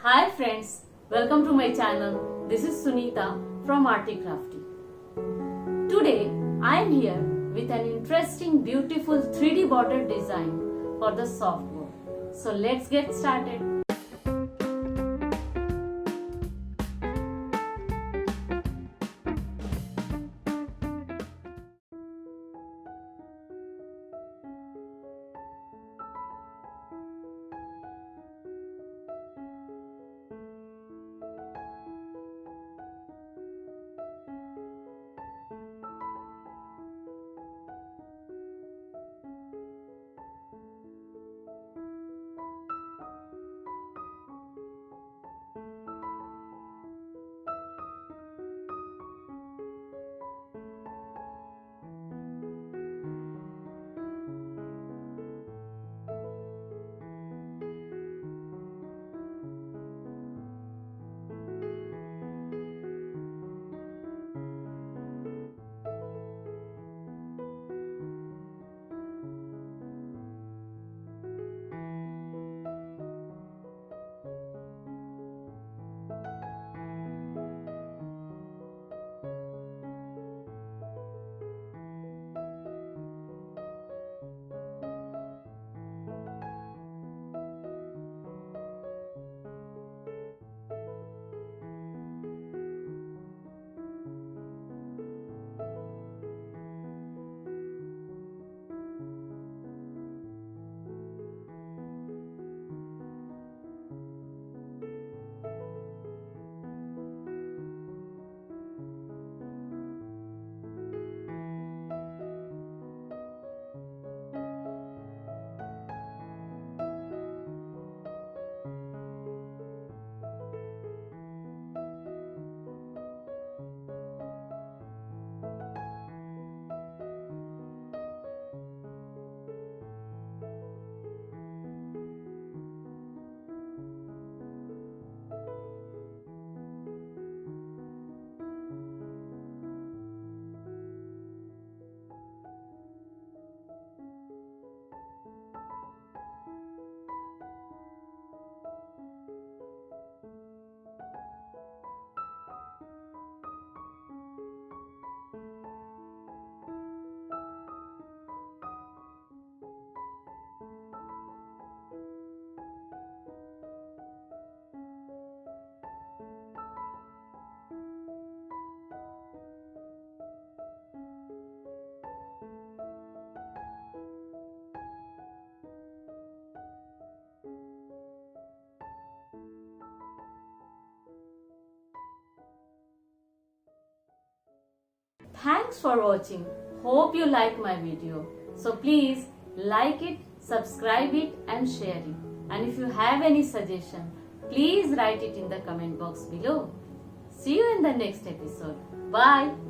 Hi friends, welcome to my channel. This is Sunita from ARTY KRAFTY. Today I am here with an interesting beautiful 3D border design for the softboard. So let's get started. Thanks for watching. Hope you like my video. So please like it, subscribe it and share it. And if you have any suggestion, please write it in the comment box below. See you in the next episode. Bye.